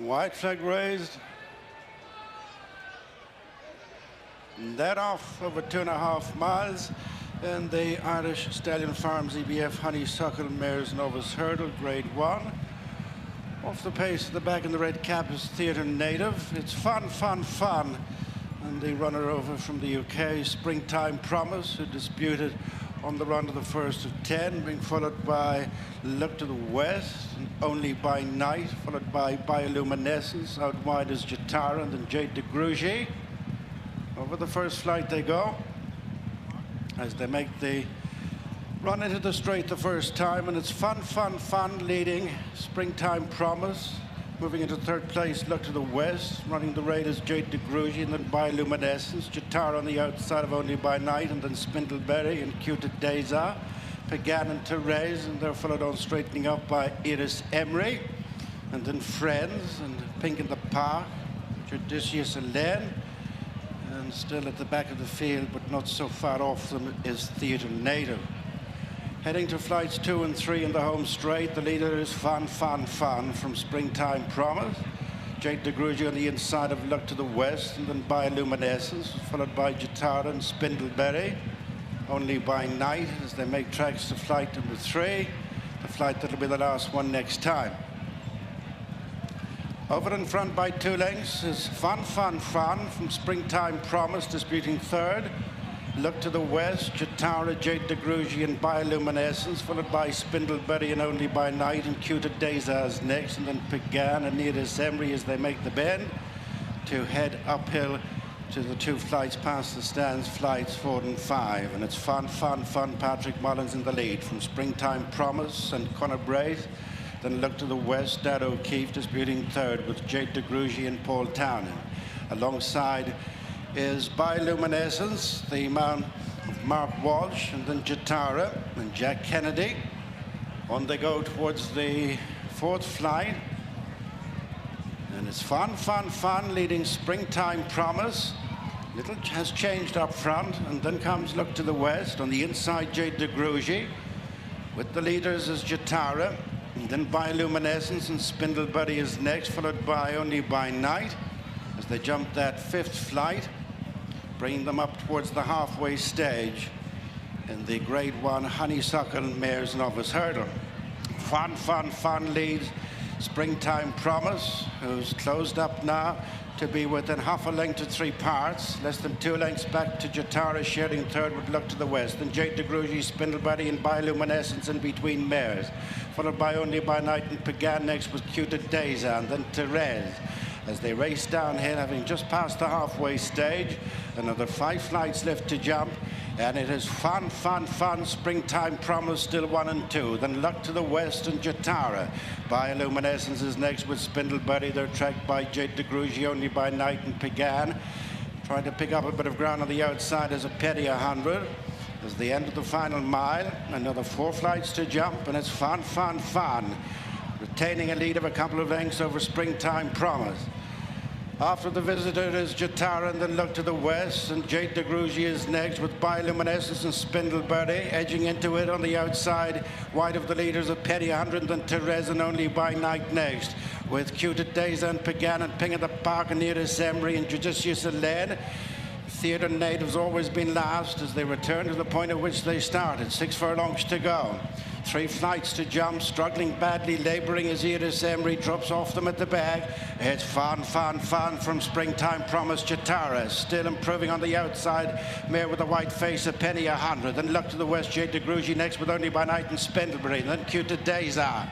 White flag raised. And that off over 2.5 miles. And the Irish Stallion Farms EBF Honeysuckle Mares Novice Hurdle, Grade 1. Off the pace at the back in the red cap is Theatre Native. It's fun, fun, fun. And the runner over from the UK, Springtime Promise, who disputed on the run to the first of 10, being followed by Look to the West, and Only by Night, followed by Bioluminescence. Out wide is Jatara, and then JADE. Over the first flight they go, as they make the run into the straight the first time, and it's fun, fun, fun leading Springtime Promise. Moving into third place, Look to the West. Running the raid is JADE, and then Bioluminescence. Jatara on the outside of Only by Night, and then Spindleberry and Cute Deza. Pagan and Therese, and they're followed on straightening up by Iris Emery. And then Friends and Pink in the Park, Judicious and Len. And still at the back of the field, but not so far off them, is Theatre Native. Heading to flights 2 and 3 in the home straight, the leader is Fun, Fun, Fun from Springtime Promise. JADE on the inside of Look to the West, and then Bioluminescence, followed by Jatara and Spindleberry. Only by Night as they make tracks to flight number 3, the flight that'll be the last one next time. Over in front by 2 lengths is Fun, Fun, Fun from Springtime Promise, disputing third. Look to the West, Jatara, JADE, and Bioluminescence, followed by Spindleberry and Only by Night, and Cute Deza next, and then Pagan and Iris Emery as they make the bend to head uphill to the 2 flights past the stands, flights 4 and 5. And it's Fun, Fun, Fun, Patrick Mullins in the lead from Springtime Promise and Conor Braith. Then Look to the West, Dad O'Keefe disputing third with JADE and Paul Townend. Alongside is Bioluminescence, the man of Mark Walsh, and then Jatara and Jack Kennedy. On they go towards the 4th flight. And it's Fun, Fun, Fun leading Springtime Promise. Little has changed up front, and then comes Look to the West. On the inside, JADE. With the leaders is Jatara, and then Bioluminescence, and Spindleberry is next, followed by Only by Night as they jump that 5th flight, bringing them up towards the halfway stage in the Grade 1 Honeysuckle Mares Novice Hurdle. Fun, Fun, Fun leads Springtime Promise, who's closed up now to be within half a length to 3 parts, less than 2 lengths back to Jatara, sharing third with Look to the West. Then JADE, Spindleberry and Bioluminescence in between mares, followed by Only by Night and Pagan next with Cute Deza, and then Therese as they race downhill, having just passed the halfway stage. Another 5 flights left to jump, and it is Fun, Fun, Fun, Springtime Promise still 1 and 2. Then Look to the West and Jatara. Bioluminescence is next with Spindleberry. They're tracked by JADE, Only by Night and Pagan. Trying to pick up a bit of ground on the outside is a penny 100. As the end of the final mile, another 4 flights to jump, and it's Fun, Fun, Fun, retaining a lead of a couple of lengths over Springtime Promise. After the visitor is Jatara, and then Look to the West, and JADE is next with Bioluminescence and Spindleberry edging into it on the outside, wide of the leaders of penny 100, and Therese and Only by Night next, with Cute Deza and Pagan and Ping in the Park and Iris Emery and Judicious and Len. Theatre Native's always been last as they return to the point at which they started. 6 furlongs to go. 3 flights to jump, struggling badly, labouring as Iris Emery drops off them at the back. It's Fun, Fun, Fun from Springtime Promise. Jatara still improving on the outside, mare with a white face, a penny 100. Then Look to the West, JADE next with Only by Night and Spindleberry. Then Cute Deza.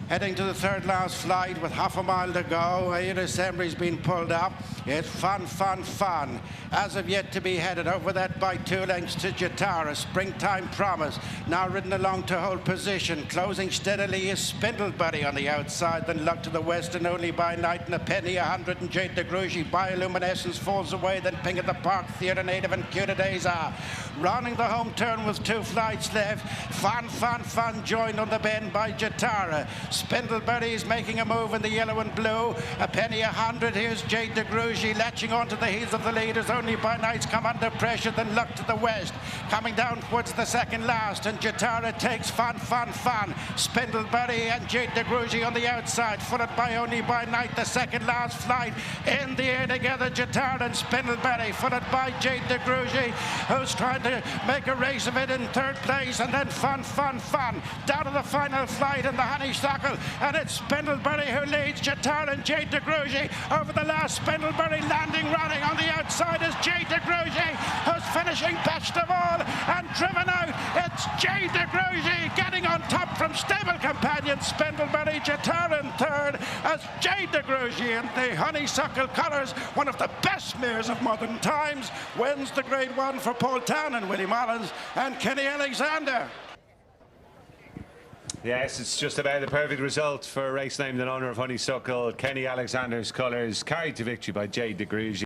Heading to the 3rd last flight with half a mile to go. Iris Emery's been pulled up. It's Fun, Fun, Fun. As of yet to be headed over that by 2 lengths to Jatara. Springtime Promise now ridden along to hold position. Closing steadily is Spindleberry on the outside. Then Look to the West and Only by Night and a penny 100 and JADE. Bioluminescence falls away. Then Ping at the Park, Theatre Native and Cute Deza. Rounding the home turn with 2 flights left. Fun, Fun, Fun joined on the bend by Jatara. Spindleberry's making a move in the yellow and blue. A penny 100. Here's Jade de Grugy latching onto the heels of the leaders. Only by Night's come under pressure. Then Luck to the west. Coming down towards the second last. And Jatara takes Fun. Spindleberry and Jade de Grugy on the outside. Followed by Only by Night. The second last flight. In the air together. Jatara and Spindleberry. Followed by Jade de Grugy, who's trying to make a race of it in third place. And then Fun. Down to the final flight in the Honeysuckle. And it's Spindleberry who leads Jatara and Jade de Grugy over the last. Spindleberry landing, running on the outside is Jade de Grugy, who's finishing best of all and driven out. It's Jade de Grugy getting on top from stable companion Spindleberry. Jatara in third as Jade de Grugy in the Honeysuckle colours, one of the best mares of modern times, wins the Grade 1 for Paul Town and Willie Mullins and Kenny Alexander. Yes, it's just about the perfect result for a race named in honour of Honeysuckle. Kenny Alexander's colours carried to victory by Jade de Grugy.